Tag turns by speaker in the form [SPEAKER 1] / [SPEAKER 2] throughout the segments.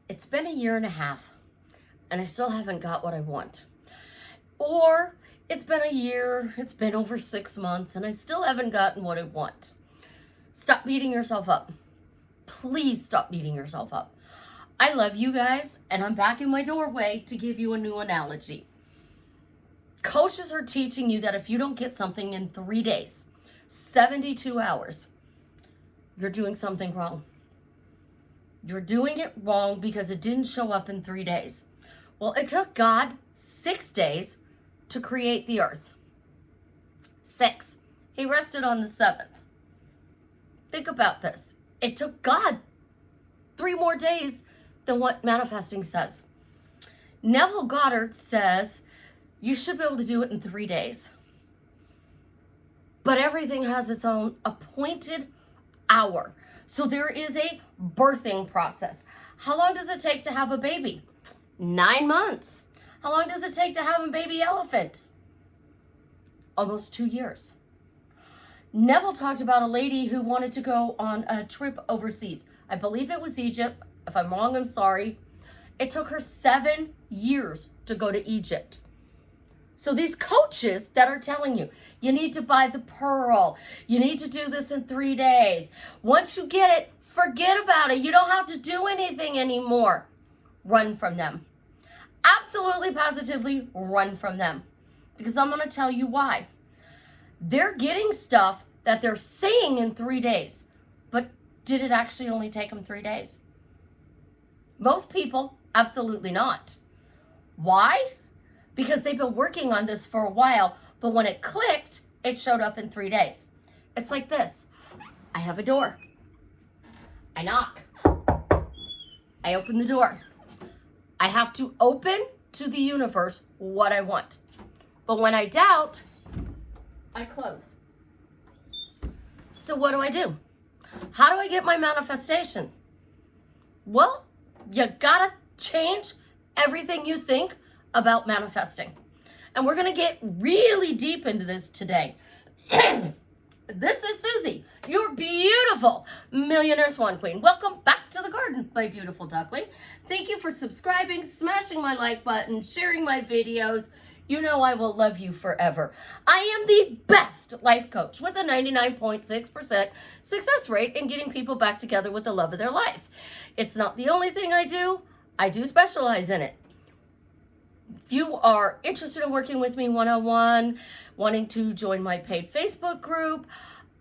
[SPEAKER 1] it's been a year and a half and I still haven't got what I want. Or it's been a year, it's been over 6 months and I still haven't gotten what I want. Stop beating yourself up. Please stop beating yourself up. I love you guys, and I'm back in my doorway to give you a new analogy. Coaches are teaching you that if you don't get something in 3 days, 72 hours, you're doing something wrong. You're doing it wrong because it didn't show up in 3 days. Well, it took God 6 days to create the earth. 6. He rested on the 7th. Think about this. It took God 3 more days than what manifesting says. Neville Goddard says you should be able to do it in 3 days. But everything has its own appointed hour. So there is a birthing process. How long does it take to have a baby? 9 months. How long does it take to have a baby elephant? Almost 2 years. Neville talked about a lady who wanted to go on a trip overseas. I believe it was Egypt. If I'm wrong, I'm sorry. It took her 7 years to go to Egypt. So these coaches that are telling you, you need to buy the pearl, you need to do this in 3 days. Once you get it, forget about it. You don't have to do anything anymore. Run from them. Absolutely, positively run from them. Because I'm going to tell you why. They're getting stuff that they're saying in 3 days. But did it actually only take them 3 days? Most people, absolutely not. Why? Because they've been working on this for a while, but when it clicked, it showed up in 3 days. It's like this. I have a door. I knock. I open the door. I have to open to the universe what I want. But when I doubt, I close. So what do? How do I get my manifestation? Well, you gotta change everything you think about manifesting. And we're gonna get really deep into this today. This is Susie, your beautiful Millionaire Swan Queen. Welcome back to the garden, my beautiful duckling. Thank you for subscribing, smashing my like button, sharing my videos. You know I will love you forever. I am the best life coach with a 99.6% success rate in getting people back together with the love of their life. It's not the only thing I do specialize in it. If you are interested in working with me one-on-one, wanting to join my paid Facebook group,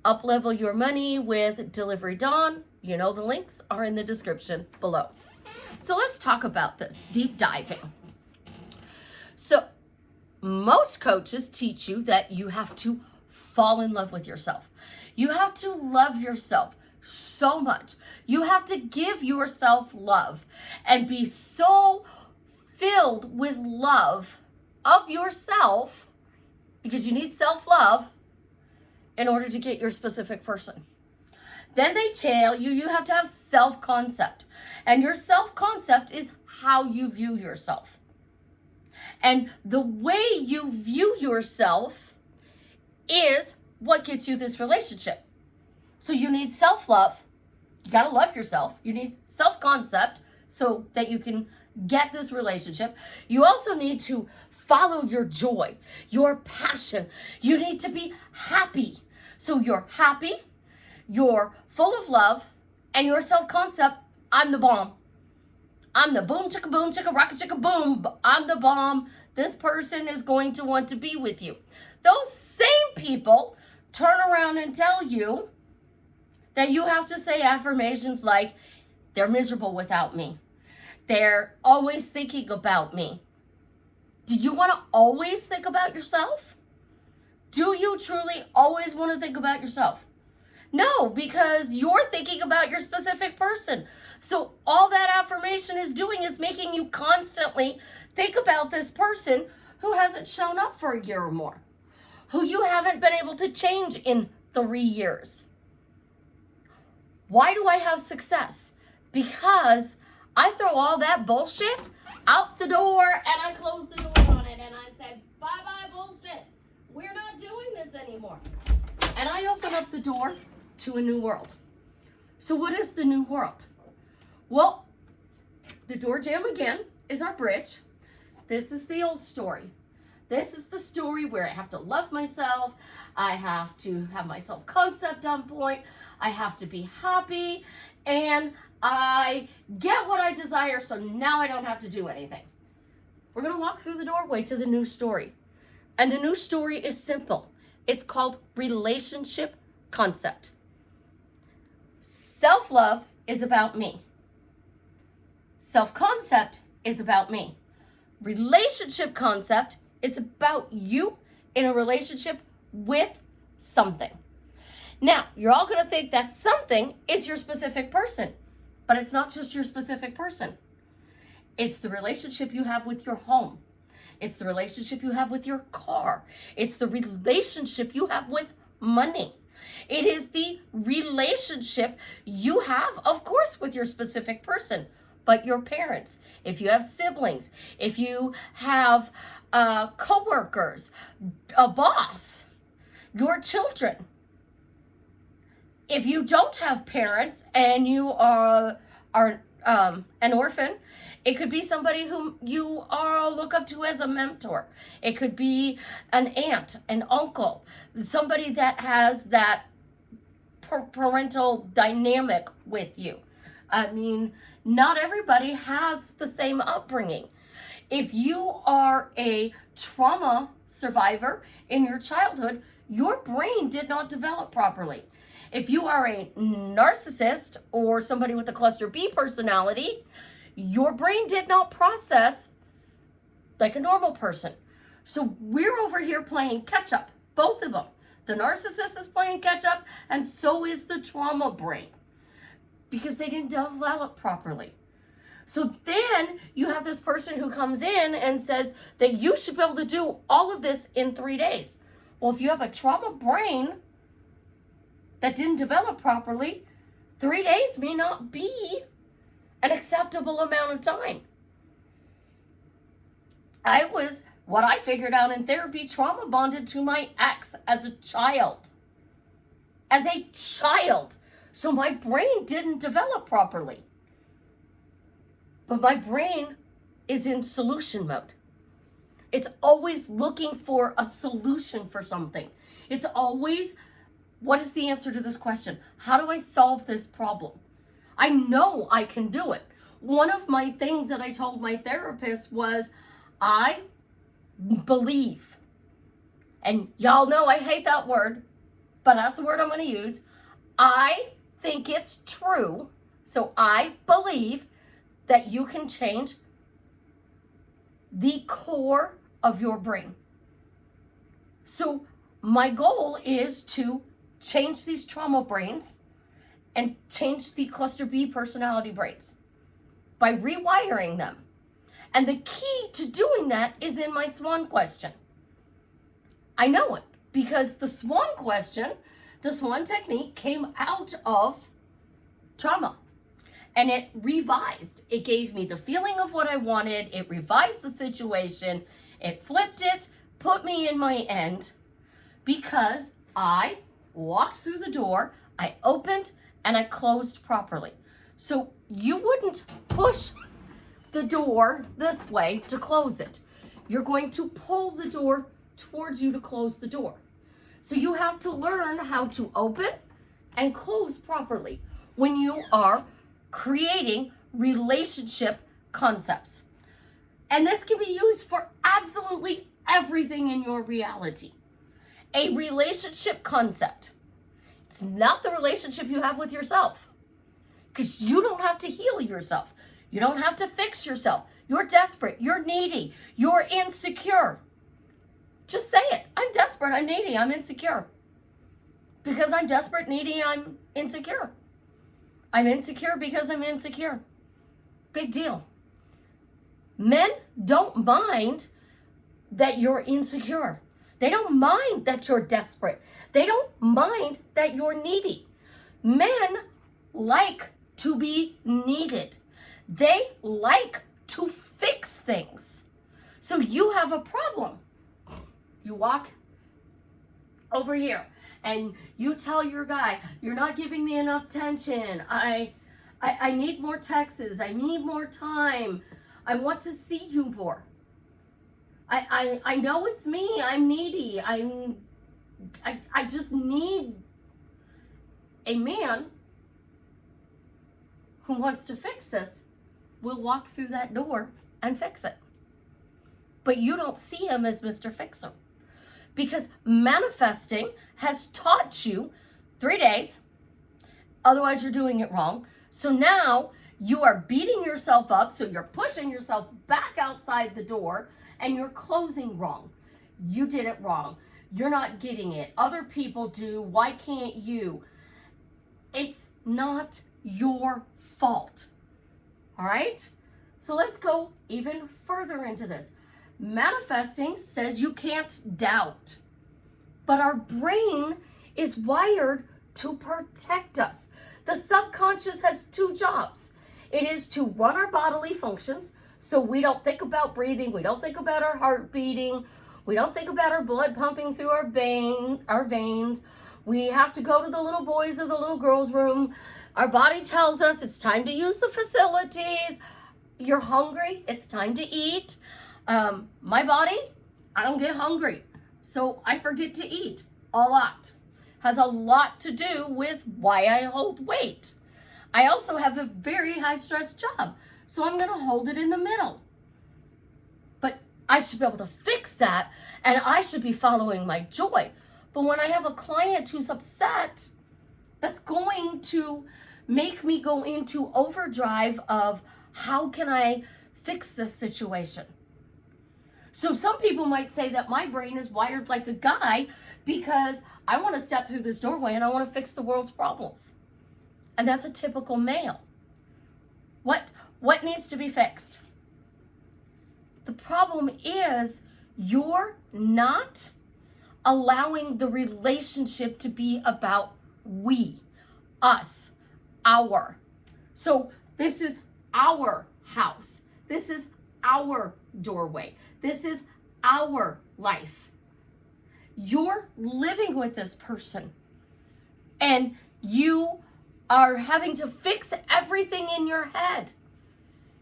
[SPEAKER 1] up-level your money with Delivery Dawn, you know the links are in the description below. So let's talk about this, deep diving. So most coaches teach you that you have to fall in love with yourself. You have to love yourself so much. You have to give yourself love and be so filled with love of yourself, because you need self-love in order to get your specific person. Then they tell you you have to have self-concept. And your self-concept is how you view yourself. And the way you view yourself is what gets you this relationship. So you need self-love. You got to love yourself. You need self-concept so that you can get this relationship. You also need to follow your joy, your passion. You need to be happy. So you're happy, you're full of love, and your self-concept, I'm the bomb. I'm the boom chicka rocket chicka boom. I'm the bomb. This person is going to want to be with you. Those same people turn around and tell you that you have to say affirmations like, they're miserable without me. They're always thinking about me. Do you want to always think about yourself? Do you truly always want to think about yourself? No, because you're thinking about your specific person. So all that affirmation is doing is making you constantly think about this person who hasn't shown up for a year or more, who you haven't been able to change in 3 years. Why do I have success? Because I throw all that bullshit out the door and I close the door on it and I say, bye-bye bullshit. We're not doing this anymore. And I open up the door to a new world. So what is the new world? Well, the door jamb again is our bridge. This is the old story. This is the story where I have to love myself. I have to have my self-concept on point. I have to be happy. And I get what I desire, so now I don't have to do anything. We're going to walk through the doorway to the new story. And the new story is simple. It's called relationship concept. Self-love is about me. Self-concept is about me. Relationship concept is about you in a relationship with something. Now, you're all going to think that something is your specific person, but it's not just your specific person. It's the relationship you have with your home. It's the relationship you have with your car. It's the relationship you have with money. It is the relationship you have, of course, with your specific person, but your parents, if you have siblings, if you have co-workers, a boss, your children. If you don't have parents and you are an orphan, it could be somebody whom you look up to as a mentor. It could be an aunt, an uncle, somebody that has that parental dynamic with you. I mean, not everybody has the same upbringing. If you are a trauma survivor in your childhood, your brain did not develop properly. If you are a narcissist or somebody with a cluster B personality, your brain did not process like a normal person. So we're over here playing catch up, both of them. The narcissist is playing catch up, and so is the trauma brain, because they didn't develop properly. So then you have this person who comes in and says that you should be able to do all of this in 3 days. Well, if you have a trauma brain that didn't develop properly, 3 days may not be an acceptable amount of time. What I figured out in therapy, trauma bonded to my ex as a child. As a child. So my brain didn't develop properly. But my brain is in solution mode. It's always looking for a solution for something. It's always, what is the answer to this question? How do I solve this problem? I know I can do it. One of my things that I told my therapist was, I believe. And y'all know I hate that word, but that's the word I'm going to use. I think it's true. So I believe that you can change the core of your brain. So my goal is to change these trauma brains and change the cluster B personality brains by rewiring them. And the key to doing that is in my SWAN question. I know it because the SWAN question, the SWAN technique came out of trauma. And it revised. It gave me the feeling of what I wanted. It revised the situation. It flipped it, put me in my end, because I walked through the door, I opened, and I closed properly. So you wouldn't push the door this way to close it. You're going to pull the door towards you to close the door. So you have to learn how to open and close properly when you are creating relationship concepts. And this can be used for absolutely everything in your reality. A relationship concept. It's not the relationship you have with yourself, because you don't have to heal yourself. You don't have to fix yourself. You're desperate. You're needy. You're insecure. Just say it. I'm desperate. I'm needy. I'm insecure. Because I'm desperate, needy, I'm insecure. I'm insecure because I'm insecure. Big deal. Men don't mind that you're insecure. They don't mind that you're desperate. They don't mind that you're needy. Men like to be needed. They like to fix things. So you have a problem. You walk over here and you tell your guy, you're not giving me enough attention. I need more texts. I need more time. I want to see you more. I know it's me. I'm needy. I just need a man who wants to fix this. Will walk through that door and fix it. But you don't see him as Mr. Fixer. Because manifesting has taught you 3 days. Otherwise, you're doing it wrong. So now you are beating yourself up. So you're pushing yourself back outside the door and you're closing wrong. You did it wrong. You're not getting it. Other people do. Why can't you? It's not your fault. All right? So let's go even further into this. Manifesting says you can't doubt. But our brain is wired to protect us. The subconscious has 2 jobs. It is to run our bodily functions, so we don't think about breathing, we don't think about our heart beating, we don't think about our blood pumping through our veins. We have to go to the little boys or the little girls' room. Our body tells us it's time to use the facilities. You're hungry, it's time to eat. My body, I don't get hungry, so I forget to eat a lot. Has a lot to do with why I hold weight. I also have a very high stress job, so I'm going to hold it in the middle. But I should be able to fix that, and I should be following my joy. But when I have a client who's upset, that's going to make me go into overdrive of how can I fix this situation? So some people might say that my brain is wired like a guy because I want to step through this doorway and I want to fix the world's problems. And that's a typical male. What needs to be fixed? The problem is you're not allowing the relationship to be about we, us, our. So this is our house. This is our doorway. This is our life. You're living with this person and you are having to fix everything in your head.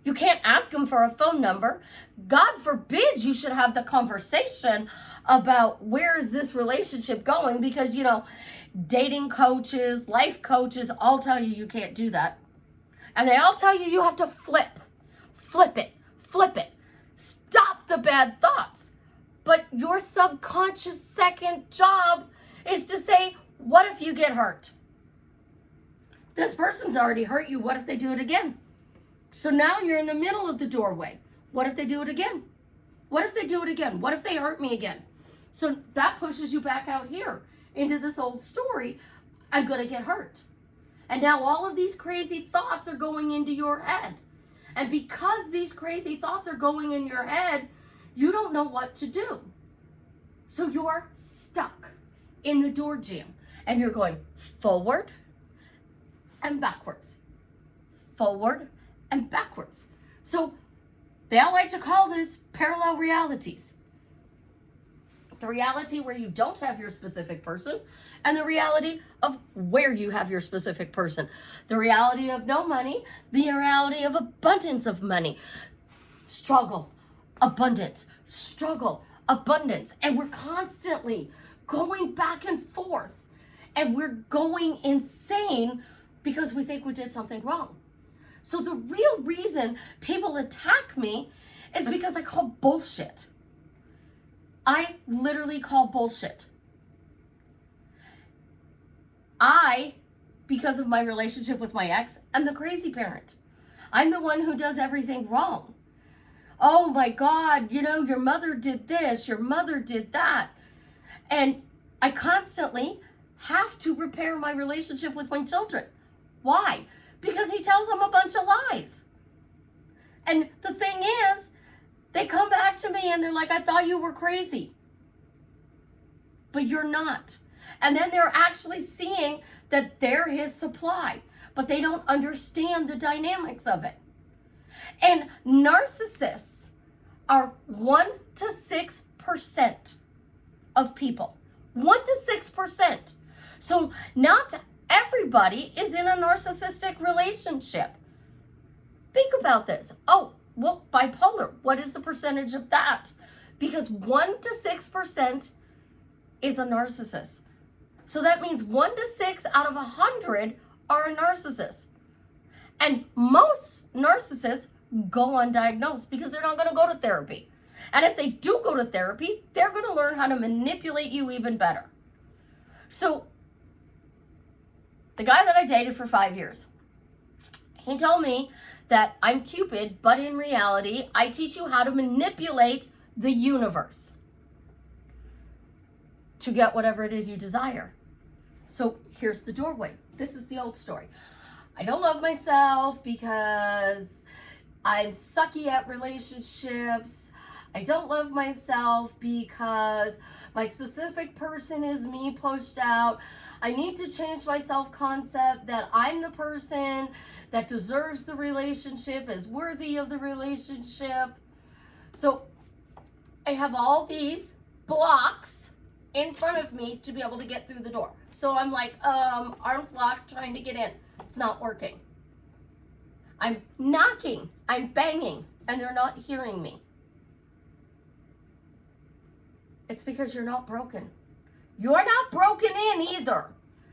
[SPEAKER 1] You can't ask them for a phone number. God forbid you should have the conversation about where is this relationship going, because, dating coaches, life coaches all tell you you can't do that. And they all tell you have to flip it. Stop the bad thoughts. But your subconscious second job is to say, what if you get hurt? This person's already hurt you. What if they do it again? So now you're in the middle of the doorway. What if they do it again? What if they do it again? What if they hurt me again? So that pushes you back out here into this old story. I'm going to get hurt. And now all of these crazy thoughts are going into your head. And because these crazy thoughts are going in your head, you don't know what to do. So you're stuck in the door jamb and you're going forward and backwards, forward and backwards. So they all like to call this parallel realities. The reality where you don't have your specific person and the reality of where you have your specific person. The reality of no money, the reality of abundance of money. Struggle, abundance, struggle, abundance. And we're constantly going back and forth and we're going insane because we think we did something wrong. So the real reason people attack me is because I call bullshit. I literally call bullshit. Because of my relationship with my ex, I'm the crazy parent. I'm the one who does everything wrong. Oh my God, your mother did this, your mother did that. And I constantly have to repair my relationship with my children. Why? Because he tells them a bunch of lies. And the thing is, they come back to me and they're like, I thought you were crazy. But you're not. And then they're actually seeing that they're his supply, but they don't understand the dynamics of it. And narcissists are 1 to 6% of people. 1 to 6%. So not everybody is in a narcissistic relationship. Think about this. Oh, well, bipolar, what is the percentage of that? Because 1 to 6% is a narcissist. So that means 1 to 6 out of 100 are a narcissist. And most narcissists go undiagnosed because they're not going to go to therapy. And if they do go to therapy, they're going to learn how to manipulate you even better. So the guy that I dated for 5 years, he told me that I'm Cupid, but in reality, I teach you how to manipulate the universe to get whatever it is you desire. So here's the doorway. This is the old story. I don't love myself because I'm sucky at relationships. I don't love myself because my specific person is me pushed out. I need to change my self-concept that I'm the person that deserves the relationship, is worthy of the relationship. So I have all these blocks in front of me to be able to get through the door. So I'm like, arms locked, trying to get in. It's not working. I'm knocking, I'm banging, and they're not hearing me. It's because you're not broken. You're not broken in either.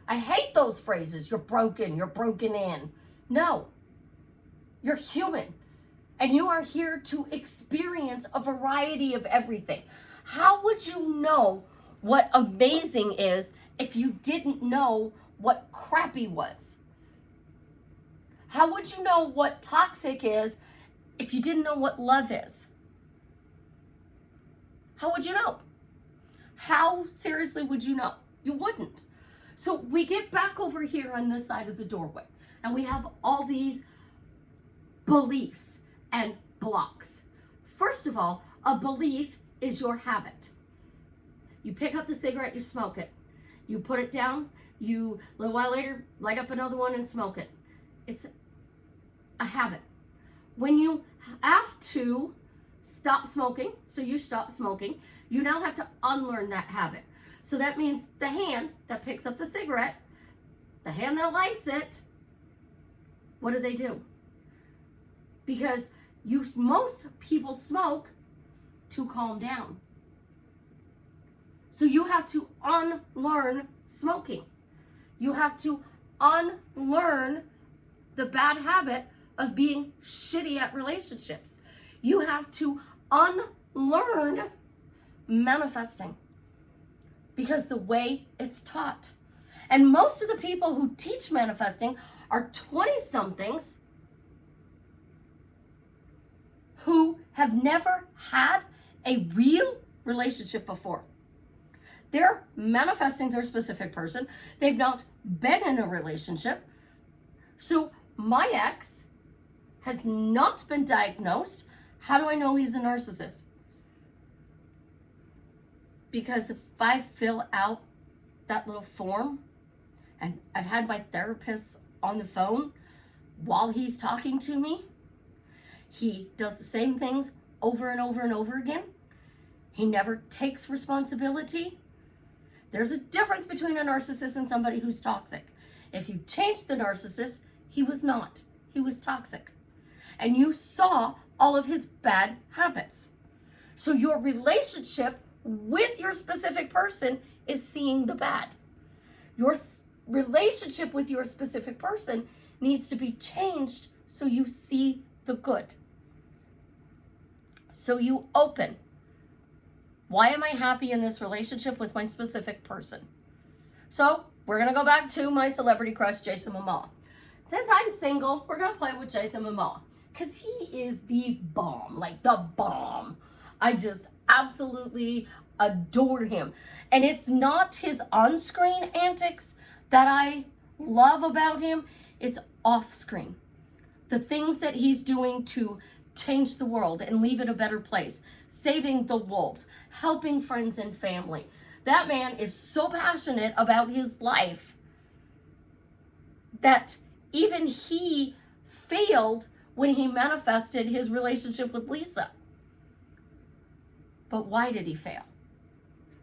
[SPEAKER 1] I hate those phrases. You're broken in. No, you're human. And you are here to experience a variety of everything. How would you know what amazing is if you didn't know what crappy was? How would you know what toxic is if you didn't know what love is? How would you know? How seriously would you know? You wouldn't. So we get back over here on this side of the doorway, and we have all these beliefs and blocks. First of all, a belief is your habit. You pick up the cigarette, you smoke it. You put it down, you, a little while later, light up another one and smoke it. It's a habit. When you have to stop smoking, so you stop smoking, you now have to unlearn that habit. So that means the hand that picks up the cigarette, the hand that lights it, what do? Because most people smoke to calm down. So you have to unlearn smoking. You have to unlearn the bad habit of being shitty at relationships. You have to unlearn manifesting because the way it's taught. And most of the people who teach manifesting are 20-somethings who have never had a real relationship before. They're manifesting their specific person. They've not been in a relationship. So my ex has not been diagnosed. How do I know he's a narcissist? Because if I fill out that little form, and I've had my therapist on the phone while he's talking to me, he does the same things over and over and over again. He never takes responsibility. There's a difference between a narcissist and somebody who's toxic. If you change the narcissist, he was not. He was toxic. And you saw all of his bad habits. So your relationship with your specific person is seeing the bad. Your relationship with your specific person needs to be changed so you see the good. So you open. Why am I happy in this relationship with my specific person? So we're going to go back to my celebrity crush, Jason Momoa. Since I'm single, we're going to play with Jason Momoa because he is the bomb, like the bomb. I just absolutely adore him. And it's not his on-screen antics that I love about him. It's off-screen. The things that he's doing to change the world and leave it a better place. Saving the wolves, helping friends and family. That man is so passionate about his life that even he failed when he manifested his relationship with Lisa. But why did he fail?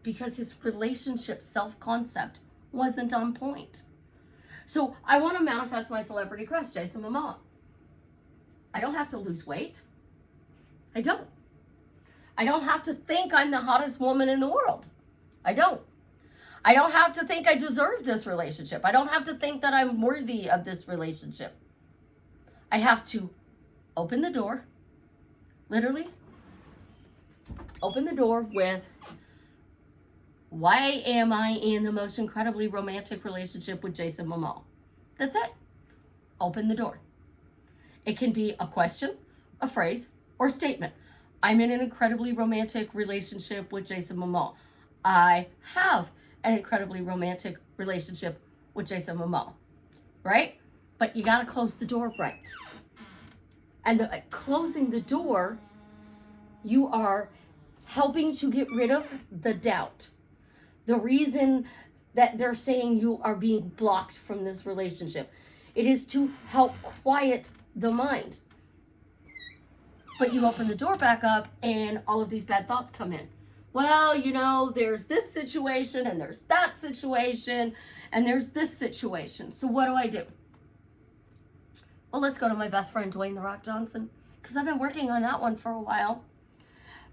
[SPEAKER 1] Because his relationship self-concept wasn't on point. So I want to manifest my celebrity crush, Jason Momoa. I don't have to lose weight. I don't. I don't have to think I'm the hottest woman in the world. I don't. I don't have to think I deserve this relationship. I don't have to think that I'm worthy of this relationship. I have to open the door, literally open the door with, why am I in the most incredibly romantic relationship with Jason Momoa? That's it. Open the door. It can be a question, a phrase, or a statement. I'm in an incredibly romantic relationship with Jason Momoa. I have an incredibly romantic relationship with Jason Momoa, right? But you gotta close the door right. And closing the door, you are helping to get rid of the doubt. The reason that they're saying you are being blocked from this relationship. It is to help quiet the mind. But you open the door back up and all of these bad thoughts come in. Well, you know, there's this situation and there's that situation and there's this situation. So what do? Well, let's go to my best friend, Dwayne "The Rock" Johnson, because I've been working on that one for a while.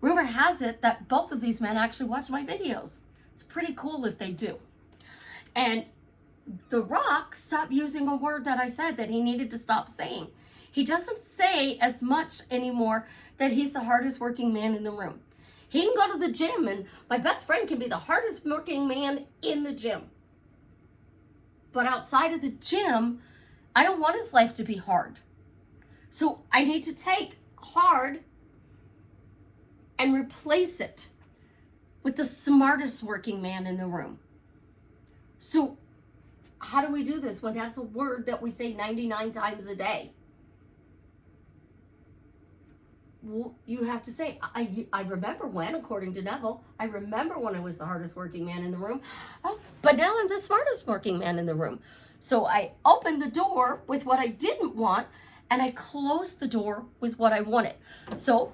[SPEAKER 1] Rumor has it that both of these men actually watch my videos. It's pretty cool if they do. And The Rock stopped using a word that I said that he needed to stop saying. He doesn't say as much anymore that he's the hardest working man in the room. He can go to the gym and my best friend can be the hardest working man in the gym. But outside of the gym, I don't want his life to be hard. So I need to take hard and replace it with the smartest working man in the room. So how do we do this when that's a word that we say 99 times a day? Well, you have to say, I remember when, according to Neville, I remember when I was the hardest working man in the room. Oh, but now I'm the smartest working man in the room. So I opened the door with what I didn't want, and I closed the door with what I wanted. So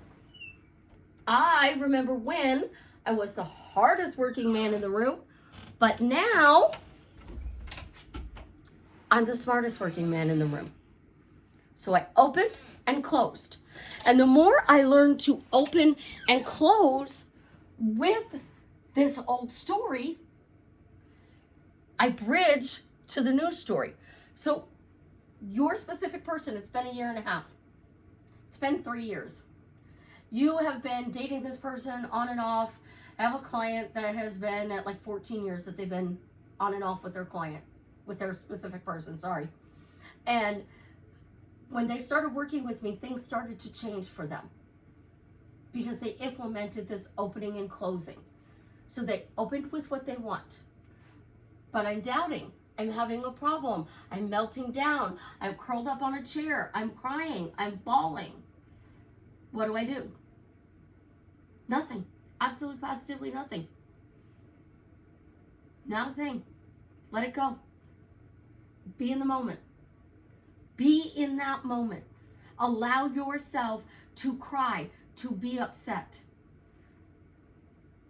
[SPEAKER 1] I remember when I was the hardest working man in the room, but now I'm the smartest working man in the room. So I opened and closed. And the more I learned to open and close with this old story, I bridge to the new story. So your specific person, it's been 1.5 years. It's been 3 years. You have been dating this person on and off. I have a client that has been at like 14 years that they've been on and off with their client, with their specific person, sorry. And when they started working with me, things started to change for them because they implemented this opening and closing. So they opened with what they want. But I'm doubting. I'm having a problem. I'm melting down. I'm curled up on a chair. I'm crying. I'm bawling. What do? Nothing. Absolutely, positively nothing. Not a thing. Let it go. Be in the moment. Be in that moment. Allow yourself to cry, to be upset.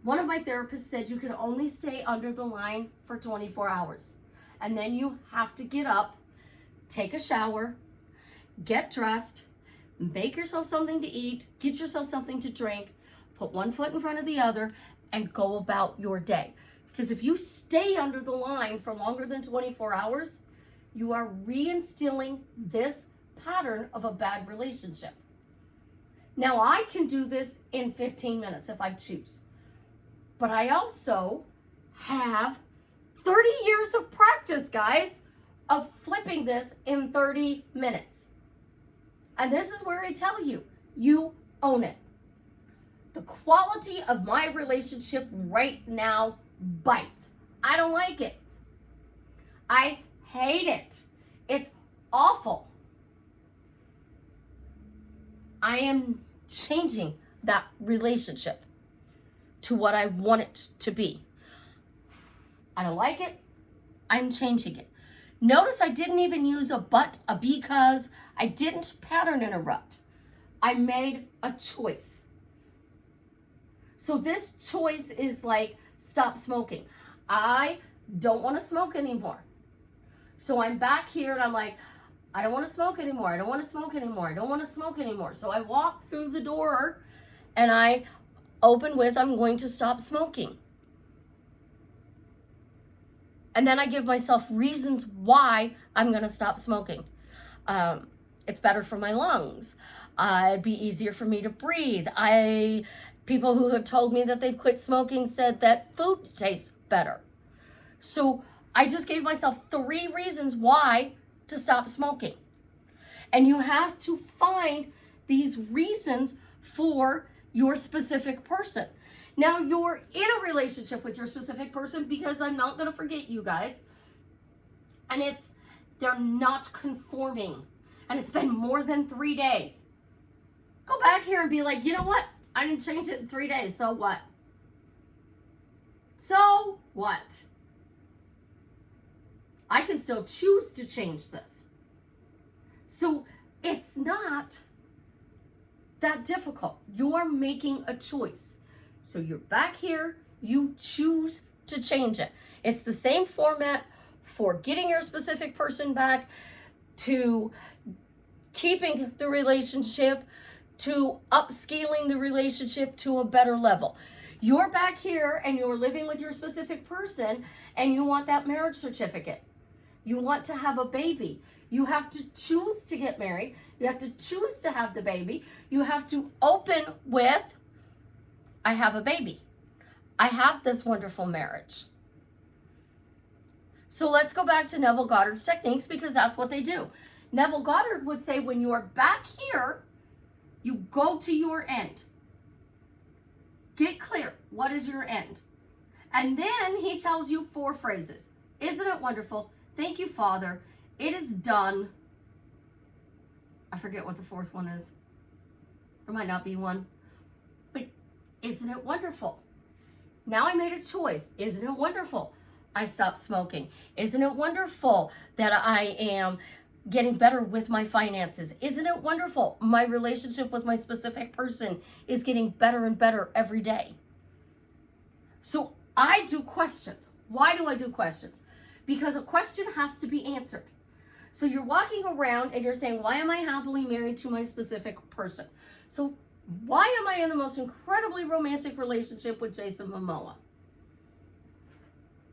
[SPEAKER 1] One of my therapists said you can only stay under the line for 24 hours. And then you have to get up, take a shower, get dressed, make yourself something to eat, get yourself something to drink, put one foot in front of the other, and go about your day. Because if you stay under the line for longer than 24 hours, you are reinstilling this pattern of a bad relationship. Now, I can do this in 15 minutes if I choose. But I also have 30 years of practice, guys, of flipping this in 30 minutes. And this is where I tell you, you own it. The quality of my relationship right now bites. I don't like it. I hate it. It's awful. I am changing that relationship to what I want it to be. I don't like it. I'm changing it. Notice I didn't even use a but, a because. I didn't pattern interrupt. I made a choice. So this choice is like, stop smoking. I don't want to smoke anymore. So I'm back here and I'm like, I don't want to smoke anymore. I don't want to smoke anymore. I don't want to smoke anymore. So I walk through the door and I open with, I'm going to stop smoking. And then I give myself reasons why I'm going to stop smoking. It's better for my lungs. It'd be easier for me to breathe. People who have told me that they've quit smoking said that food tastes better. So I just gave myself 3 reasons why to stop smoking. And you have to find these reasons for your specific person. Now you're in a relationship with your specific person, because I'm not going to forget you guys. And they're not conforming. And it's been more than 3 days. Go back here and be like, you know what? I didn't change it in 3 days. So what? So what? I can still choose to change this. So it's not that difficult. You're making a choice. So you're back here, you choose to change it. It's the same format for getting your specific person back, to keeping the relationship, to upscaling the relationship to a better level. You're back here and you're living with your specific person and you want that marriage certificate. You want to have a baby. You have to choose to get married. You have to choose to have the baby. You have to open with, I have a baby. I have this wonderful marriage. So let's go back to Neville Goddard's techniques, because that's what they do. Neville Goddard would say, when you are back here, you go to your end. Get clear. What is your end? And then he tells you 4 phrases. Isn't it wonderful? Thank you, Father. It is done. I forget what the 4th one is. There might not be one. But isn't it wonderful? Now I made a choice. Isn't it wonderful? I stopped smoking. Isn't it wonderful that I am getting better with my finances? Isn't it wonderful? My relationship with my specific person is getting better and better every day. So I do questions. Why do I do questions? Because a question has to be answered. So you're walking around and you're saying, why am I happily married to my specific person? So why am I in the most incredibly romantic relationship with Jason Momoa?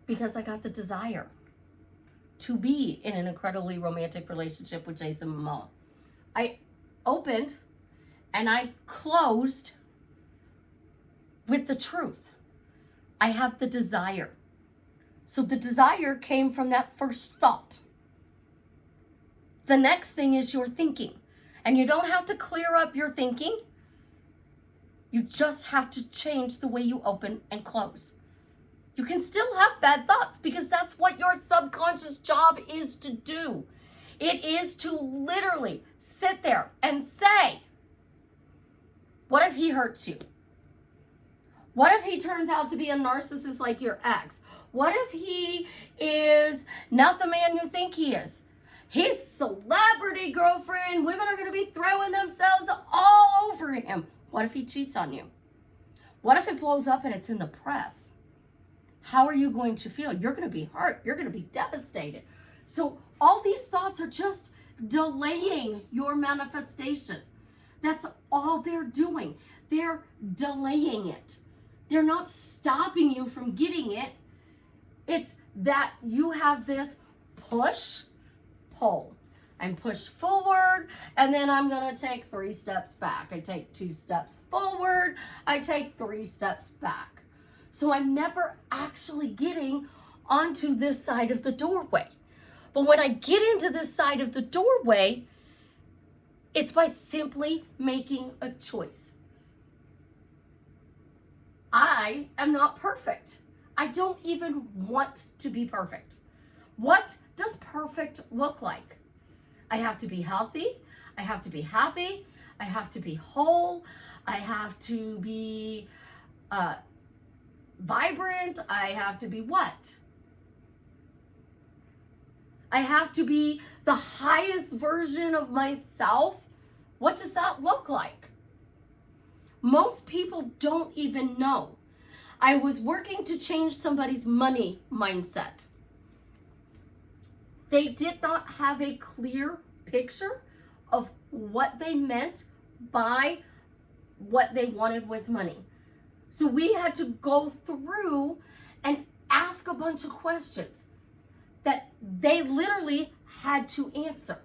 [SPEAKER 1] Because I got the desire to be in an incredibly romantic relationship with Jason Momoa. I opened and I closed with the truth. I have the desire. So the desire came from that first thought. The next thing is your thinking. And you don't have to clear up your thinking. You just have to change the way you open and close. You can still have bad thoughts, because that's what your subconscious job is to do. It is to literally sit there and say, what if he hurts you? What if he turns out to be a narcissist like your ex? What if he is not the man you think he is? His celebrity girlfriend, women are going to be throwing themselves all over him. What if he cheats on you? What if it blows up and it's in the press? How are you going to feel? You're going to be hurt. You're going to be devastated. So all these thoughts are just delaying your manifestation. That's all they're doing. They're delaying it. They're not stopping you from getting it. It's that you have this push, pull. I'm pushed forward, and then I'm going to take 3 steps back. I take 2 steps forward. I take 3 steps back. So I'm never actually getting onto this side of the doorway. But when I get into this side of the doorway, it's by simply making a choice. I am not perfect. I don't even want to be perfect. What does perfect look like? I have to be healthy. I have to be happy. I have to be whole. I have to be vibrant. I have to be what? I have to be the highest version of myself. What does that look like? Most people don't even know. I was working to change somebody's money mindset. They did not have a clear picture of what they meant by what they wanted with money. So we had to go through and ask a bunch of questions that they literally had to answer.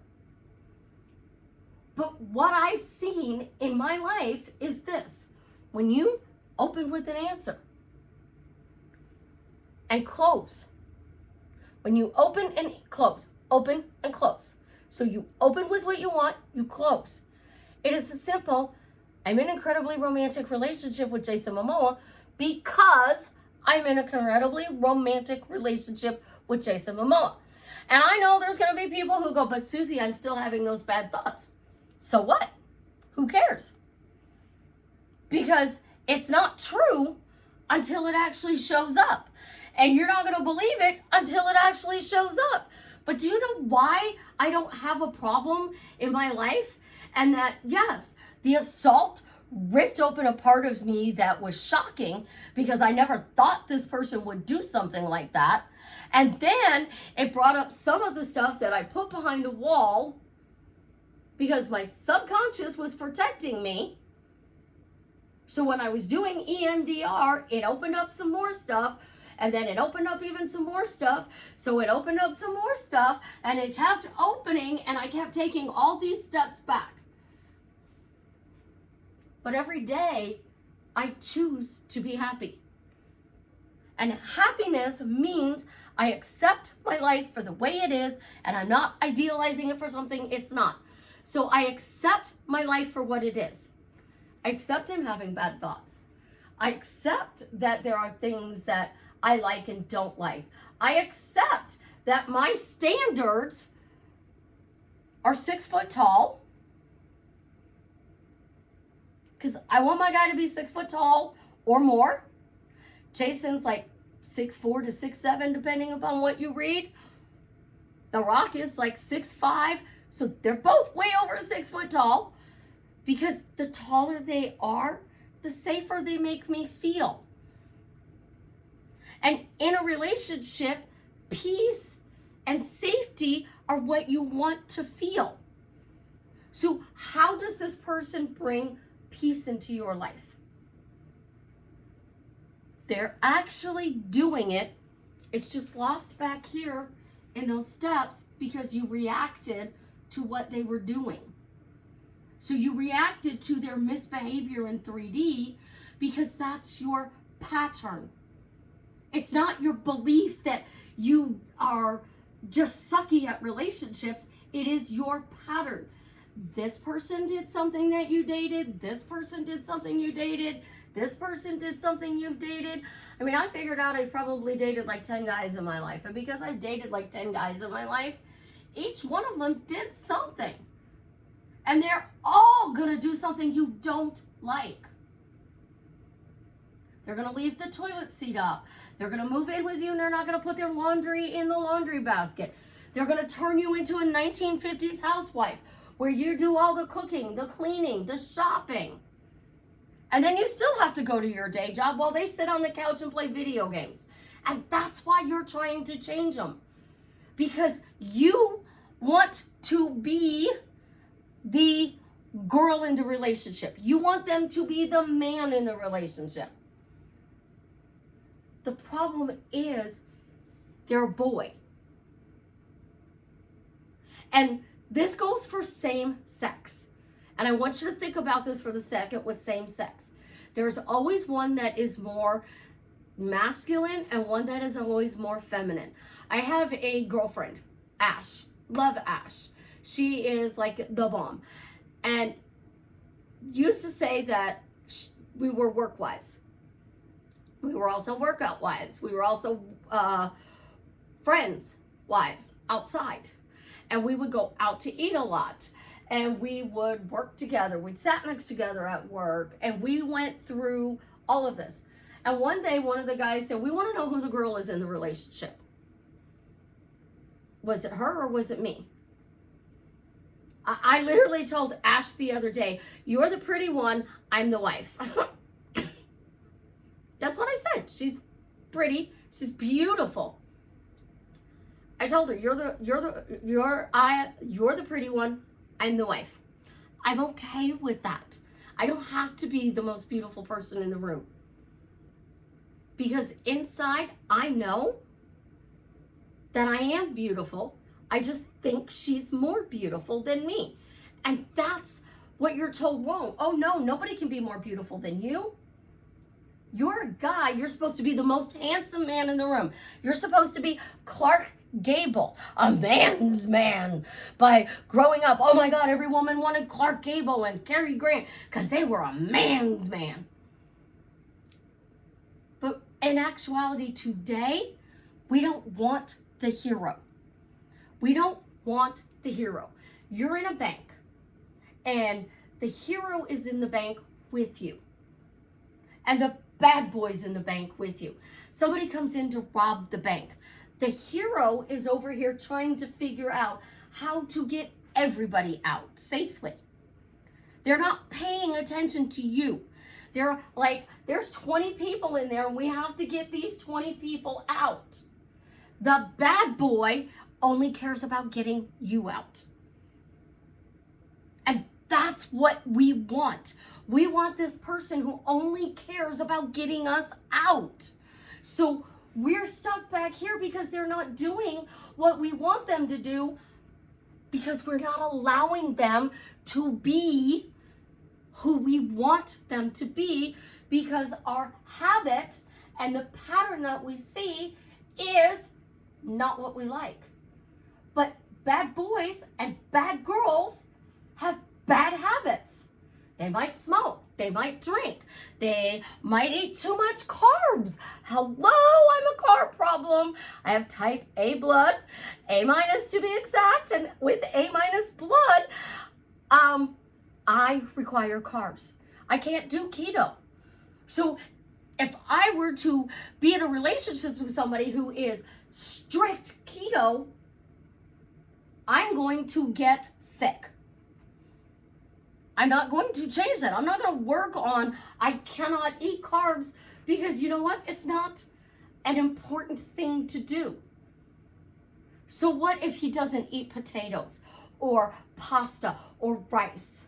[SPEAKER 1] But what I've seen in my life is this: when you open with an answer and close, when you open and close, open and close. So you open with what you want, you close. It is as simple: I'm in an incredibly romantic relationship with Jason Momoa because I'm in an incredibly romantic relationship with Jason Momoa. And I know there's going to be people who go, but Susie, I'm still having those bad thoughts. So what? Who cares? Because it's not true until it actually shows up. And you're not going to believe it until it actually shows up. But do you know why I don't have a problem in my life? And that, yes, the assault ripped open a part of me that was shocking because I never thought this person would do something like that. And then it brought up some of the stuff that I put behind a wall because my subconscious was protecting me. So when I was doing EMDR, it opened up some more stuff, and then it opened up even some more stuff. So it opened up some more stuff, and it kept opening, and I kept taking all these steps back. But every day, I choose to be happy. And happiness means I accept my life for the way it is, and I'm not idealizing it for something it's not. So I accept my life for what it is. I accept him having bad thoughts. I accept that there are things that I like and don't like. I accept that my standards are 6 foot tall, because I want my guy to be 6 foot tall or more. Jason's like 6'4" to 6'7", depending upon what you read. The Rock is like 6'5", so they're both way over 6 foot tall, because the taller they are, the safer they make me feel. And in a relationship, peace and safety are what you want to feel. So how does this person bring peace into your life? They're actually doing it. It's just lost back here in those steps because you reacted to what they were doing. So you reacted to their misbehavior in 3D because that's your pattern. It's not your belief that you are just sucky at relationships. It is your pattern. This person did something that you dated. This person did something you dated. This person did something you've dated. I mean, I figured out I probably dated like 10 guys in my life. And because I've dated like 10 guys in my life, each one of them did something. And they're all going to do something you don't like. They're going to leave the toilet seat up. They're going to move in with you and they're not going to put their laundry in the laundry basket. They're going to turn you into a 1950s housewife where you do all the cooking, the cleaning, the shopping. And then you still have to go to your day job while they sit on the couch and play video games. And that's why you're trying to change them. Because you want to be the girl in the relationship. You want them to be the man in the relationship. The problem is they're a boy. And this goes for same sex. And I want you to think about this for the second with same sex. There's always one that is more masculine and one that is always more feminine. I have a girlfriend, Ash. Love Ash. She is like the bomb. And used to say that we were work wives. We were also workout wives. We were also friends wives outside. And we would go out to eat a lot. And we would work together. We'd sat next together at work. And we went through all of this. And one day, one of the guys said, we want to know who the girl is in the relationship. Was it her or was it me? I literally told Ash the other day, you're the pretty one, I'm the wife. That's what I said. She's pretty. She's beautiful. I told her, you're the pretty one. I'm the wife. I'm okay with that. I don't have to be the most beautiful person in the room. Because inside, I know that I am beautiful. I just think she's more beautiful than me. And that's what you're told wrong. Oh no, nobody can be more beautiful than you. You're a guy. You're supposed to be the most handsome man in the room. You're supposed to be Clark Gable, a man's man. By growing up, oh my God, every woman wanted Clark Gable and Cary Grant because they were a man's man. But in actuality, today, we don't want the hero. We don't want the hero. You're in a bank, and the hero is in the bank with you. And the bad boy's in the bank with you. Somebody comes in to rob the bank. The hero is over here trying to figure out how to get everybody out safely. They're not paying attention to you. They're like, there's 20 people in there and we have to get these 20 people out. The bad boy only cares about getting you out. And that's what we want. We want this person who only cares about getting us out. So we're stuck back here because they're not doing what we want them to do, because we're not allowing them to be who we want them to be, because our habit and the pattern that we see is not what we like. But bad boys and bad girls have bad habits. They might smoke, they might drink, they might eat too much carbs. Hello, I'm a carb problem. I have type A blood, A- to be exact, and with A- blood, I require carbs. I can't do keto. So if I were to be in a relationship with somebody who is strict keto, I'm going to get sick. I'm not going to change that. I'm not going to work on I cannot eat carbs, because you know what? It's not an important thing to do. So what if he doesn't eat potatoes or pasta or rice?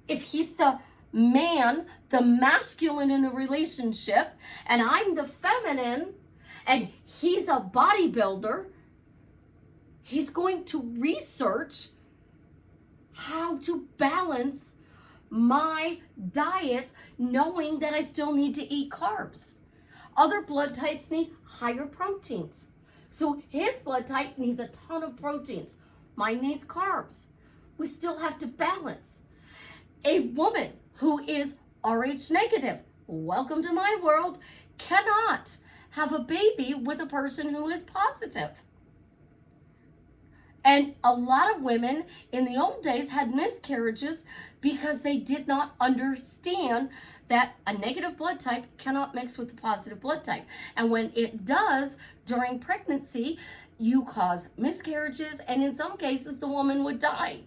[SPEAKER 1] If he's the man, the masculine in the relationship, and I'm the feminine, and he's a bodybuilder, he's going to research how to balance my diet, knowing that I still need to eat carbs. Other blood types need higher proteins. So his blood type needs a ton of proteins. Mine needs carbs. We still have to balance. A woman who is Rh negative, welcome to my world, cannot have a baby with a person who is positive. And a lot of women in the old days had miscarriages because they did not understand that a negative blood type cannot mix with the positive blood type. And when it does during pregnancy, you cause miscarriages, and in some cases, the woman would die.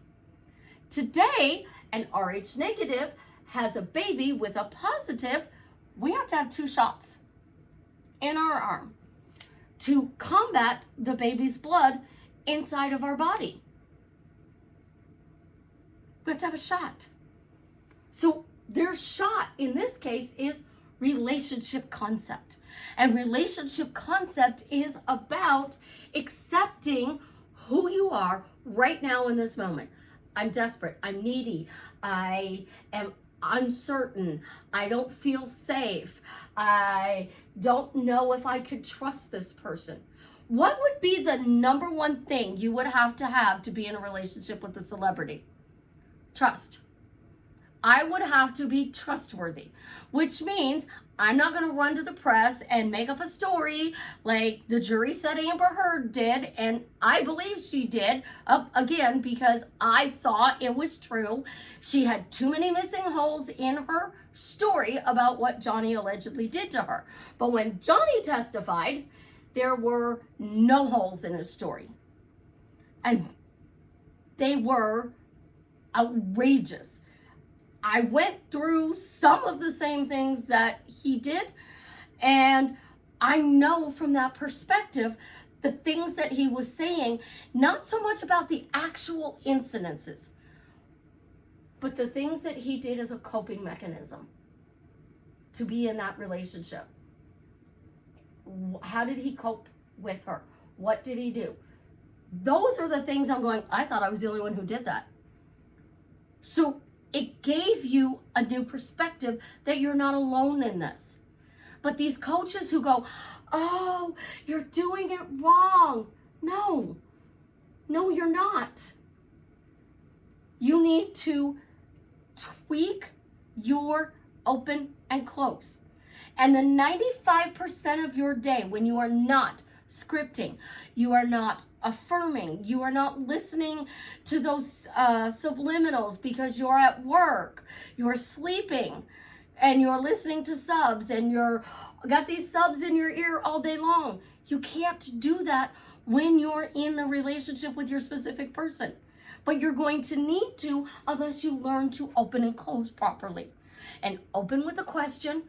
[SPEAKER 1] Today, an Rh negative has a baby with a positive, we have to have 2 shots in our arm to combat the baby's blood inside of our body. We have to have a shot. So their shot in this case is relationship concept. And relationship concept is about accepting who you are right now in this moment. I'm desperate. I'm needy. I am uncertain. I don't feel safe. I don't know if I could trust this person. What would be the number one thing you would have to be in a relationship with a celebrity? Trust. I would have to be trustworthy, which means I'm not going to run to the press and make up a story like the jury said Amber Heard did, and I believe she did, again, because I saw it was true. She had too many missing holes in her story about what Johnny allegedly did to her. But when Johnny testified, there were no holes in his story. And they were outrageous. I went through some of the same things that he did, and I know from that perspective the things that he was saying, not so much about the actual incidences, but the things that he did as a coping mechanism to be in that relationship. How did he cope with her? What did he do? Those are the things I'm going, I thought I was the only one who did that. So it gave you a new perspective that you're not alone in this. But these coaches who go, oh, you're doing it wrong. No, you're not. You need to tweak your open and close. And the 95% of your day when you are not scripting, you are not affirming, you are not listening to those subliminals because you're at work, you're sleeping, and you're listening to subs, and you're got these subs in your ear all day long. You can't do that when you're in the relationship with your specific person. But you're going to need to unless you learn to open and close properly. And open with a question,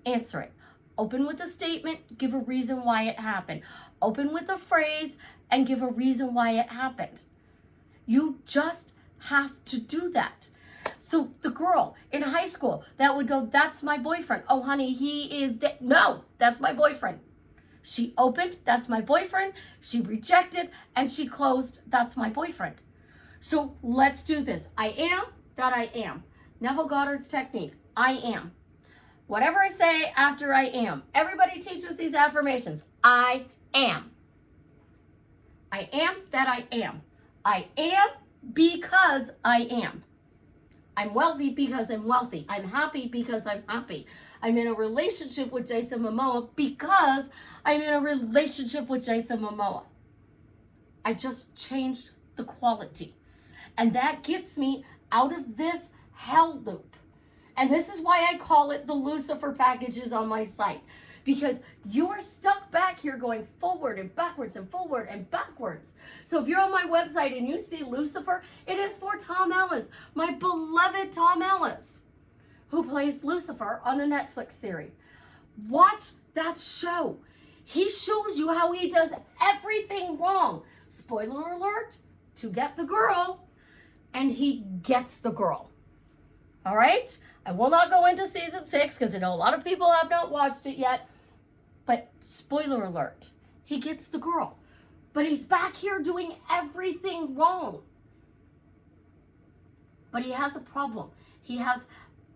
[SPEAKER 1] answer it. Open with a statement, give a reason why it happened. Open with a phrase and give a reason why it happened. You just have to do that. So the girl in high school that would go, that's my boyfriend. Oh, honey, he is dead. No, that's my boyfriend. She opened, that's my boyfriend. She rejected, and she closed, that's my boyfriend. So let's do this. I am that I am. Neville Goddard's technique. I am. Whatever I say after I am. Everybody teaches these affirmations. I am. I am that I am. I am because I am. I'm wealthy because I'm wealthy. I'm happy because I'm happy. I'm in a relationship with Jason Momoa because I'm in a relationship with Jason Momoa. I just changed the quality. And that gets me out of this hell loop. And this is why I call it the Lucifer packages on my site. Because you are stuck back here going forward and backwards and forward and backwards. So if you're on my website and you see Lucifer, it is for Tom Ellis, my beloved Tom Ellis, who plays Lucifer on the Netflix series. Watch that show. He shows you how he does everything wrong. Spoiler alert, to get the girl, and he gets the girl. All right? I will not go into season 6 because I know a lot of people have not watched it yet. But spoiler alert, he gets the girl. But he's back here doing everything wrong. But he has a problem he has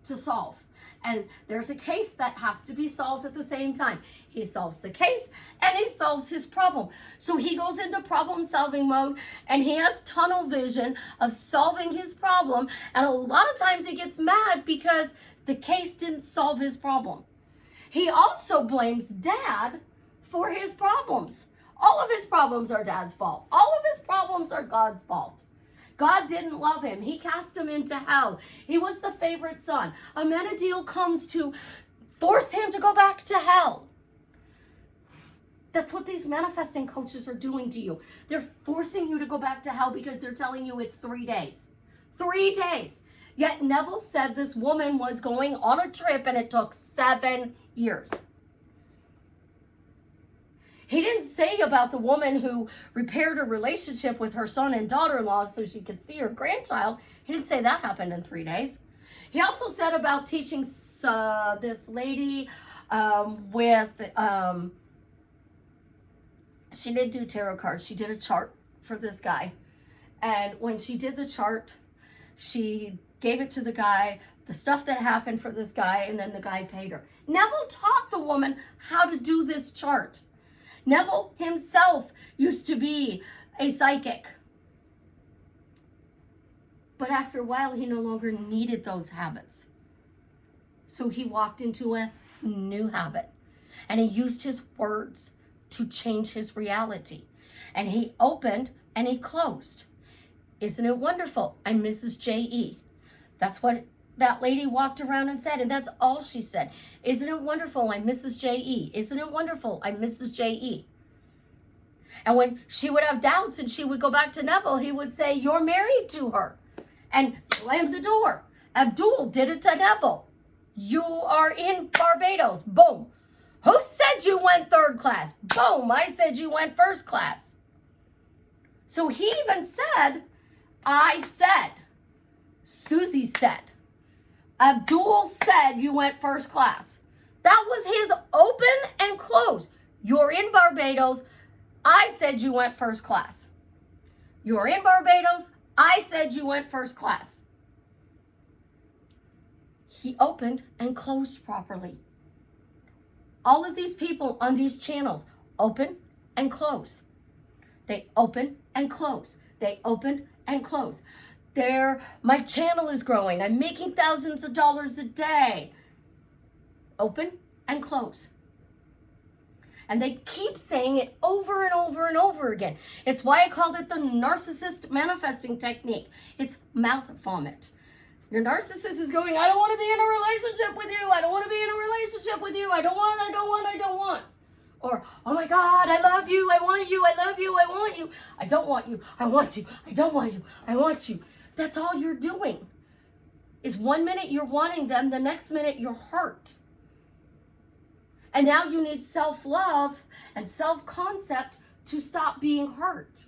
[SPEAKER 1] to solve. And there's a case that has to be solved at the same time. He solves the case and he solves his problem. So he goes into problem solving mode and he has tunnel vision of solving his problem. And a lot of times he gets mad because the case didn't solve his problem. He also blames Dad for his problems. All of his problems are Dad's fault. All of his problems are God's fault. God didn't love him. He cast him into hell. He was the favorite son. Amenadiel comes to force him to go back to hell. That's what these manifesting coaches are doing to you. They're forcing you to go back to hell because they're telling you it's 3 days. 3 days. Yet Neville said this woman was going on a trip and it took 7 years. He didn't say about the woman who repaired her relationship with her son and daughter-in-law so she could see her grandchild. He didn't say that happened in 3 days. He also said about teaching this lady she didn't do tarot cards. She did a chart for this guy. And when she did the chart, she gave it to the guy, the stuff that happened for this guy, and then the guy paid her. Neville taught the woman how to do this chart. Neville himself used to be a psychic. But after a while, he no longer needed those habits. So he walked into a new habit. And he used his words to change his reality. And he opened and he closed. Isn't it wonderful? I'm Mrs. J.E. That's what that lady walked around and said, and that's all she said. Isn't it wonderful? I'm Mrs. J.E. Isn't it wonderful? I'm Mrs. J.E. And when she would have doubts and she would go back to Neville, he would say, you're married to her, and slam the door. Abdul did it to Neville. You are in Barbados. Boom. Who said you went third class? Boom, I said you went first class. So he even said, I said, Susie said, Abdul said you went first class. That was his open and close. You're in Barbados. I said you went first class. You're in Barbados. I said you went first class. He opened and closed properly. All of these people on these channels open and close. They open and close. They open and close. My channel is growing. I'm making thousands of dollars a day. Open and close. And they keep saying it over and over and over again. It's why I called it the narcissist manifesting technique. It's mouth vomit. Your narcissist is going, I don't want to be in a relationship with you. I don't want to be in a relationship with you. I don't want. Or, oh my God, I love you. I want you. I love you. I want you. I don't want you. I want you. I don't want you. I want you. That's all you're doing. Is 1 minute you're wanting them, the next minute you're hurt. And now you need self-love and self-concept to stop being hurt.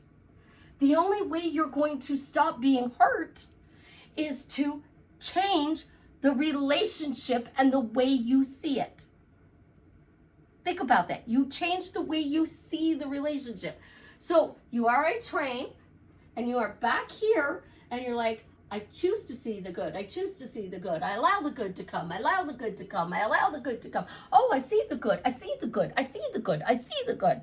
[SPEAKER 1] The only way you're going to stop being hurt is to change the relationship and the way you see it. Think about that. You change the way you see the relationship. So you are a train and you are back here and you're like, I choose to see the good. I choose to see the good. I allow the good to come. I allow the good to come. I allow the good to come. Oh, I see the good. I see the good. I see the good. I see the good.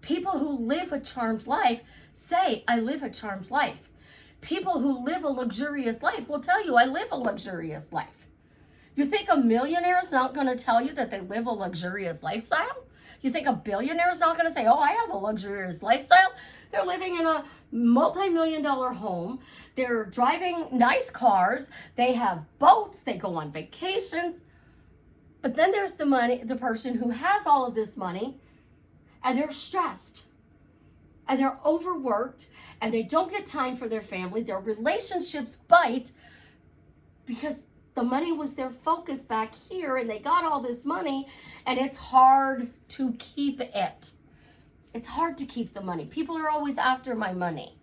[SPEAKER 1] People who live a charmed life say, I live a charmed life. People who live a luxurious life will tell you, I live a luxurious life. You think a millionaire is not going to tell you that they live a luxurious lifestyle? You think a billionaire is not going to say, oh, I have a luxurious lifestyle? They're living in a multi-million-dollar home. They're driving nice cars. They have boats. They go on vacations. But then there's the person who has all of this money, and they're stressed, and they're overworked, and they don't get time for their family. Their relationships bite because the money was their focus back here, and they got all this money, and it's hard to keep it. It's hard to keep the money. People are always after my money.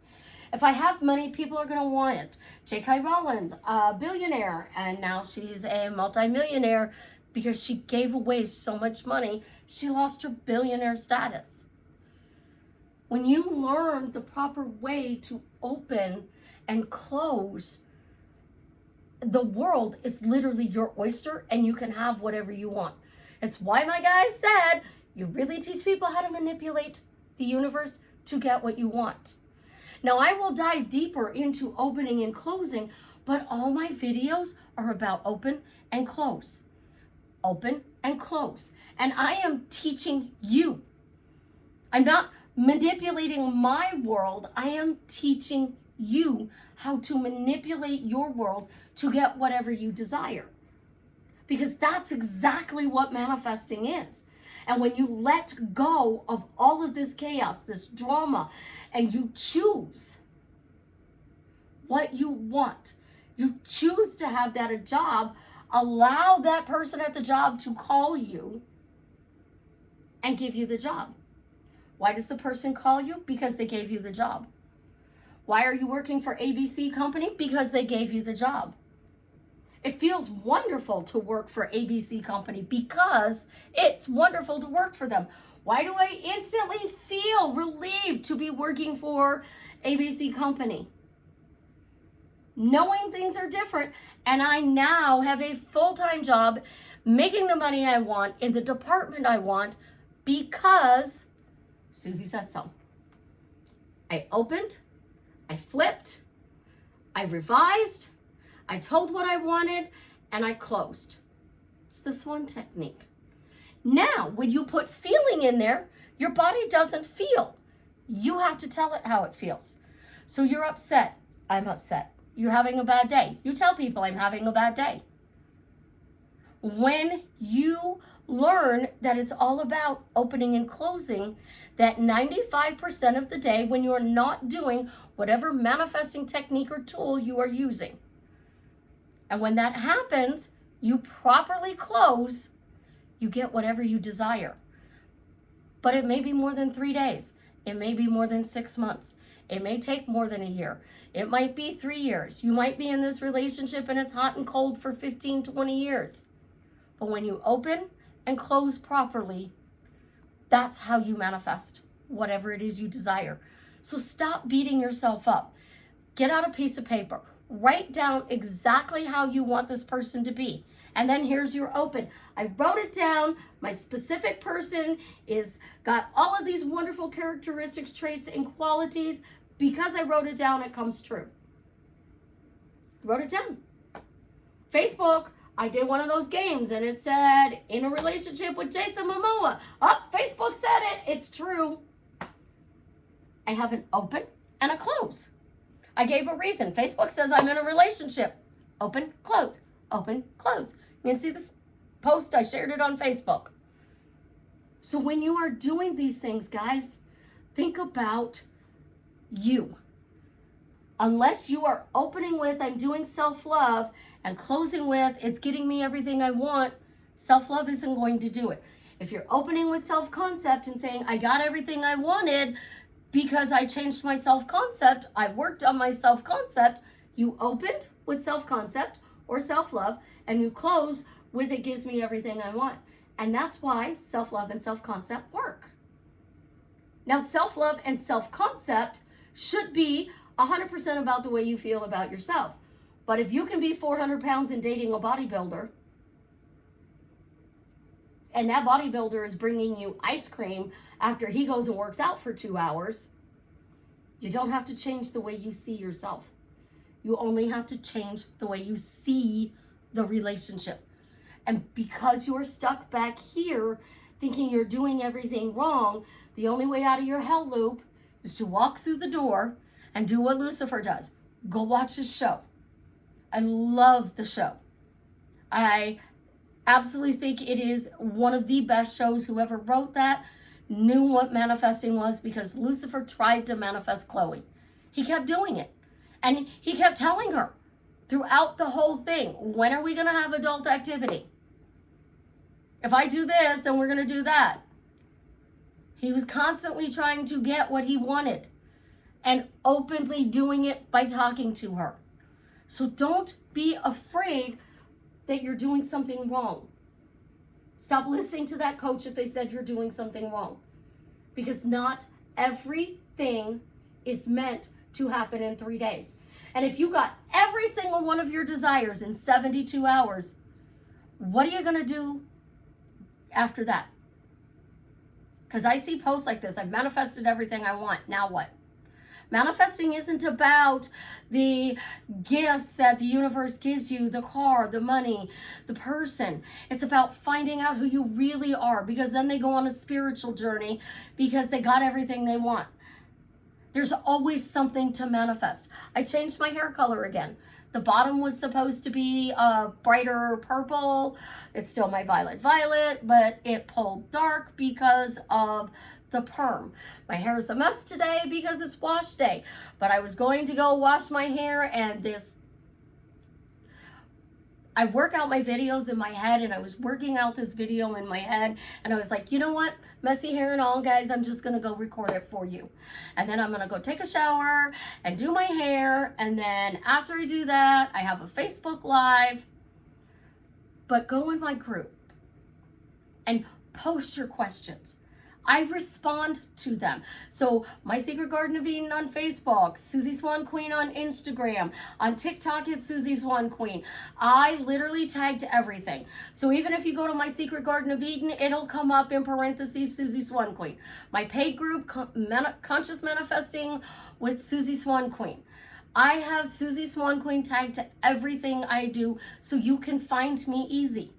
[SPEAKER 1] If I have money, people are going to want it. J.K. Rowling, a billionaire, and now she's a multimillionaire because she gave away so much money, she lost her billionaire status. When you learn the proper way to open and close, the world is literally your oyster and you can have whatever you want. It's why my guy said, you really teach people how to manipulate the universe to get what you want. Now, I will dive deeper into opening and closing, but all my videos are about open and close. Open and close. And I am teaching you. I'm not manipulating my world. I am teaching you how to manipulate your world to get whatever you desire. Because that's exactly what manifesting is. And when you let go of all of this chaos, this drama, and you choose what you want, you choose to have that a job, allow that person at the job to call you and give you the job. Why does the person call you? Because they gave you the job. Why are you working for ABC Company? Because they gave you the job. It feels wonderful to work for ABC Company because it's wonderful to work for them. Why do I instantly feel relieved to be working for ABC Company? Knowing things are different, and I now have a full-time job making the money I want in the department I want because Susie said so. I opened, I flipped, I revised, I told what I wanted, and I closed. It's the swan technique. Now, when you put feeling in there, your body doesn't feel. You have to tell it how it feels. So you're upset. I'm upset. You're having a bad day. You tell people I'm having a bad day. When you learn that it's all about opening and closing, that 95% of the day when you're not doing whatever manifesting technique or tool you are using. And when that happens, you properly close, you get whatever you desire. But it may be more than 3 days. It may be more than 6 months. It may take more than a year. It might be 3 years. You might be in this relationship and it's hot and cold for 15, 20 years. But when you open and close properly, that's how you manifest whatever it is you desire. So stop beating yourself up. Get out a piece of paper. Write down exactly how you want this person to be. And then here's your open. I wrote it down. My specific person is got all of these wonderful characteristics, traits, and qualities. Because I wrote it down, it comes true. Wrote it down. Facebook, I did one of those games and it said, in a relationship with Jason Momoa. Oh, Facebook said it. It's true. I have an open and a close. I gave a reason. Facebook says I'm in a relationship. Open, close, open, close. You can see this post. I shared it on Facebook. So when you are doing these things, guys, think about you. Unless you are opening with, I'm doing self-love, and closing with, it's getting me everything I want, self-love isn't going to do it. If you're opening with self-concept and saying, I got everything I wanted because I changed my self-concept, I worked on my self-concept, you opened with self-concept or self-love, and you close with, it gives me everything I want. And that's why self-love and self-concept work. Now, self-love and self-concept should be 100% about the way you feel about yourself. But if you can be 400 pounds and dating a bodybuilder, and that bodybuilder is bringing you ice cream after he goes and works out for 2 hours, you don't have to change the way you see yourself. You only have to change the way you see the relationship. And because you're stuck back here thinking you're doing everything wrong, the only way out of your hell loop is to walk through the door and do what Lucifer does. Go watch his show. I love the show. I absolutely think it is one of the best shows. Whoever wrote that knew what manifesting was, because Lucifer tried to manifest Chloe. He kept doing it. And he kept telling her throughout the whole thing, when are we going to have adult activity? If I do this, then we're going to do that. He was constantly trying to get what he wanted and openly doing it by talking to her. So don't be afraid that you're doing something wrong. Stop listening to that coach if they said you're doing something wrong. Because not everything is meant to happen in 3 days. And if you got every single one of your desires in 72 hours, what are you going to do after that? Because I see posts like this. I've manifested everything I want. Now what? Manifesting isn't about the gifts that the universe gives you, the car, the money, the person. It's about finding out who you really are, because then they go on a spiritual journey because they got everything they want. There's always something to manifest. I changed my hair color again. The bottom was supposed to be a brighter purple. It's still my violet, but it pulled dark because of the perm. My hair is a mess today because it's wash day, but I was going to go wash my hair, and I work out my videos in my head, and I was working out this video in my head, and I was like, you know what, messy hair and all, guys, I'm just gonna go record it for you, and then I'm gonna go take a shower and do my hair, and then after I do that, I have a Facebook Live. But go in my group and post your questions. I respond to them. So My Secret Garden of Eden on Facebook, Susie Swan Queen on Instagram, on TikTok it's Susie Swan Queen. I literally tagged everything. So even if you go to My Secret Garden of Eden, it'll come up in parentheses Susie Swan Queen. My paid group, Conscious Manifesting with Susie Swan Queen. I have Susie Swan Queen tagged to everything I do so you can find me easy.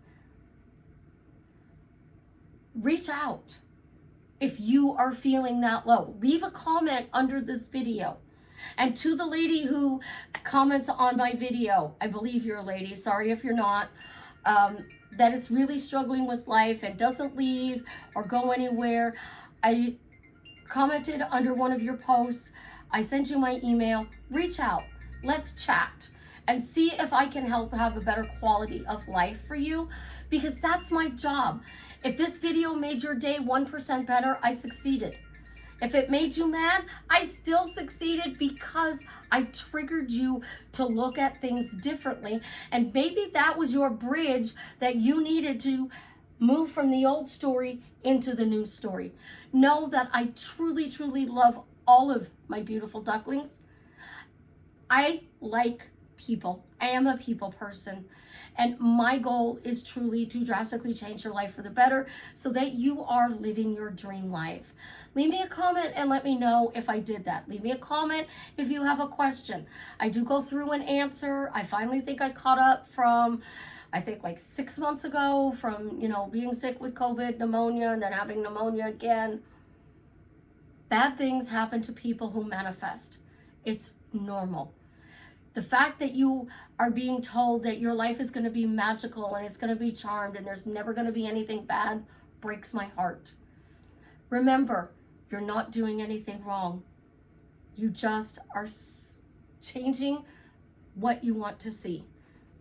[SPEAKER 1] Reach out. If you are feeling that low, leave a comment under this video. And to the lady who comments on my video, I believe you're a lady, sorry if you're not, that is really struggling with life and doesn't leave or go anywhere. I commented under one of your posts. I sent you my email. Reach out. Let's chat. and see if I can help have a better quality of life for you, because that's my job. If this video made your day 1% better, I succeeded. If it made you mad, I still succeeded because I triggered you to look at things differently. And maybe that was your bridge that you needed to move from the old story into the new story. Know that I truly, truly love all of my beautiful ducklings. I like people. I am a people person. And my goal is truly to drastically change your life for the better so that you are living your dream life. Leave me a comment and let me know if I did that. Leave me a comment if you have a question. I do go through and answer. I finally think I caught up from, I think like 6 months ago from, being sick with COVID, pneumonia, and then having pneumonia again. Bad things happen to people who manifest. It's normal. The fact that you are being told that your life is going to be magical and it's going to be charmed and there's never going to be anything bad breaks my heart. Remember, you're not doing anything wrong. You just are changing what you want to see.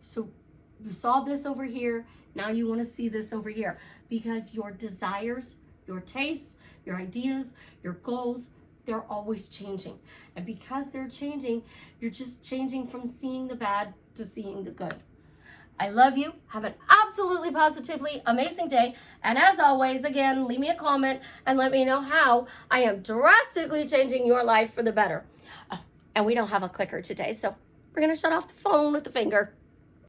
[SPEAKER 1] So you saw this over here. Now you want to see this over here, because your desires, your tastes, your ideas, your goals, they're always changing. And because they're changing, you're just changing from seeing the bad to seeing the good. I love you. Have an absolutely positively amazing day. And as always, again, leave me a comment and let me know how I am drastically changing your life for the better. Oh, and we don't have a clicker today, so we're going to shut off the phone with the finger.